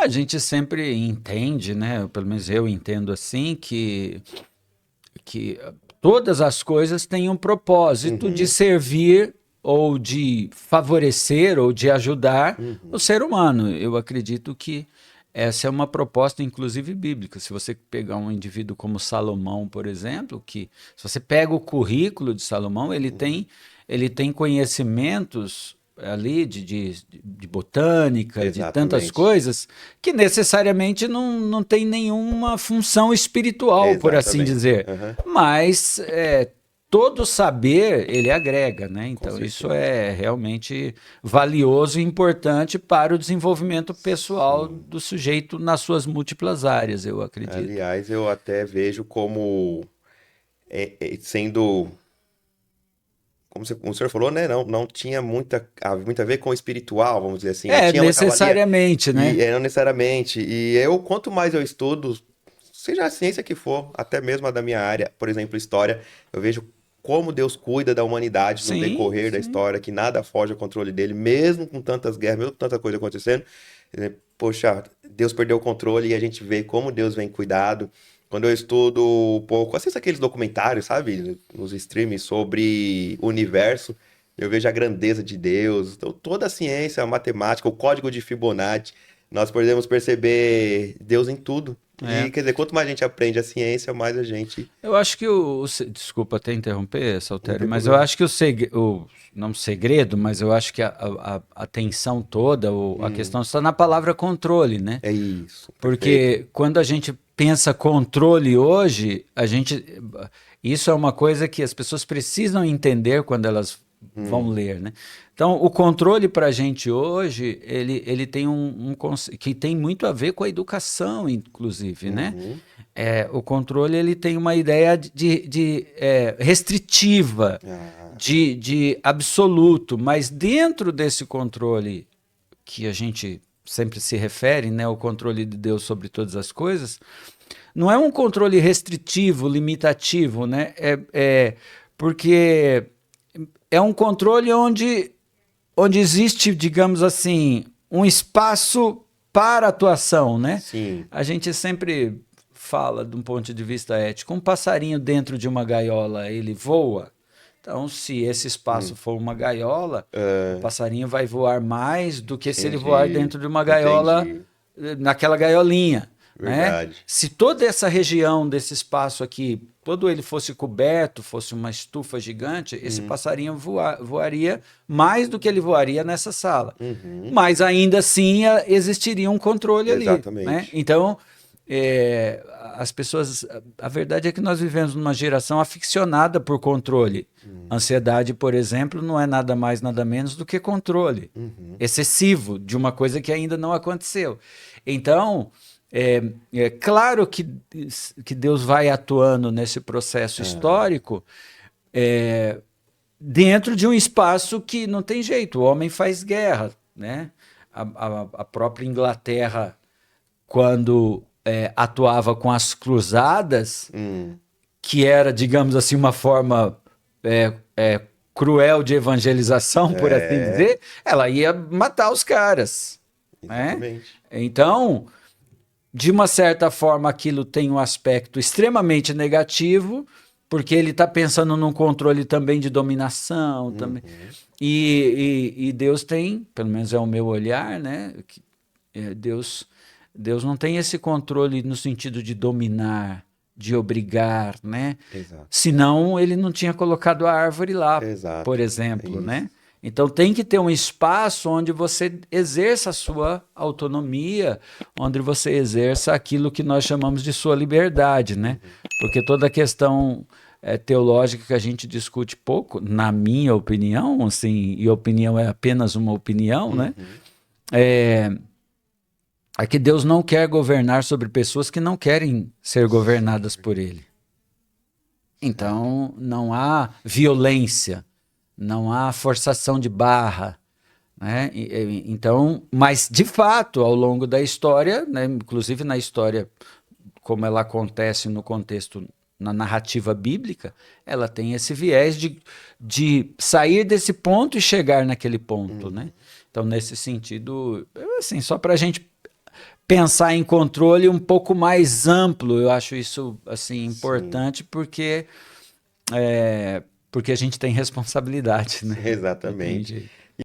A gente sempre entende, né? Pelo menos eu entendo assim, que todas as coisas têm um propósito de Uhum, servir ou de favorecer ou de ajudar o uhum. ser humano. Eu acredito que essa é uma proposta, inclusive bíblica. Se você pegar um indivíduo como Salomão, por exemplo, que se você pega o currículo de Salomão, ele tem conhecimentos ali de botânica, de tantas Exatamente. coisas, que necessariamente não tem nenhuma função espiritual, por assim Exatamente. dizer. Aham, Mas todo saber ele agrega, né? com Então isso certeza. é realmente valioso e importante para o desenvolvimento pessoal Sim. do sujeito nas suas múltiplas áreas, eu acredito. Aliás, eu até vejo como sendo, como o senhor falou, né? Não tinha muito a ver com o espiritual, vamos dizer assim, né? É, Tinha, tava ali, necessariamente, e né? não necessariamente. E quanto mais eu estudo, seja a ciência que for, até mesmo a da minha área, por exemplo, história, eu vejo como Deus cuida da humanidade no Sim, decorrer da sim. história, que nada foge ao controle dele, mesmo com tantas guerras, mesmo com tanta coisa acontecendo. Poxa, Deus perdeu o controle e a gente vê como Deus vem cuidado. Quando eu estudo um pouco, assisto aqueles documentários, sabe, nos streams sobre o universo, eu vejo a grandeza de Deus. Então, toda a ciência, a matemática, o código de Fibonacci, nós podemos perceber Deus em tudo. E É. quer dizer, quanto mais a gente aprende a ciência, mais a gente. Eu acho que desculpa até interromper, Não Saltério, tem mas eu problema. acho que não segredo, mas eu acho que a tensão toda, a Hum, questão está na palavra controle, né? é isso, perfeito. Porque quando a gente pensa controle hoje, isso é uma coisa que as pessoas precisam entender quando elas vão Hum, ler, né? Então, o controle para a gente hoje, ele tem que tem muito a ver com a educação, inclusive, né? uhum, O controle ele tem uma ideia restritiva, ah, de absoluto, mas dentro desse controle que a gente sempre se refere, né, o controle de Deus sobre todas as coisas, não é um controle restritivo, limitativo, né? Porque é um controle onde existe, digamos assim, um espaço para atuação, né? sim. A gente sempre fala de um ponto de vista ético, um passarinho dentro de uma gaiola, ele voa. Então, se esse espaço Hum, for uma gaiola, o ah, passarinho vai voar mais do que se ele voar entendi, dentro de uma gaiola, entendi. naquela gaiolinha, né? Verdade. Se toda essa região desse espaço aqui, todo ele fosse coberto, fosse uma estufa gigante, esse Hum, passarinho voaria mais do que ele voaria nessa sala. uhum, Mas ainda assim existiria um controle ali, né? exatamente. Então, é, as pessoas, a verdade é que nós vivemos numa geração aficionada por controle. Hum, Ansiedade, por exemplo, não é nada mais, nada menos do que controle uhum, excessivo de uma coisa que ainda não aconteceu. Então, é claro que Deus vai atuando nesse processo ah, histórico dentro de um espaço que não tem jeito, o homem faz guerra, né? A própria Inglaterra, quando atuava com as cruzadas, hum, que era, digamos assim, uma forma é, é, cruel de evangelização, por assim é, dizer, ela ia matar os caras, né? exatamente. Então, de uma certa forma, aquilo tem um aspecto extremamente negativo, porque ele está pensando num controle também de dominação, também. Uhum, E Deus tem, pelo menos é o meu olhar, né? Deus não tem esse controle no sentido de dominar, de obrigar, né? exato, Senão ele não tinha colocado a árvore lá, por exato. É exemplo, isso. né? Então tem que ter um espaço onde você exerça a sua autonomia, onde você exerça aquilo que nós chamamos de sua liberdade, né? Uhum, Porque toda a questão teológica que a gente discute pouco, na minha opinião, assim, e opinião é apenas uma opinião, né? uhum, É que Deus não quer governar sobre pessoas que não querem ser sim, governadas por verdade. Ele. É, Então, não há violência, não há forçação de barra, né? Então, mas de fato, ao longo da história, né, inclusive na história como ela acontece no contexto, na narrativa bíblica, ela tem esse viés de sair desse ponto e chegar naquele ponto, né? uhum, Então, nesse sentido, assim, só para a gente pensar em controle um pouco mais amplo. Eu acho isso assim importante porque a gente tem responsabilidade, né? Não tem Exatamente. jeito.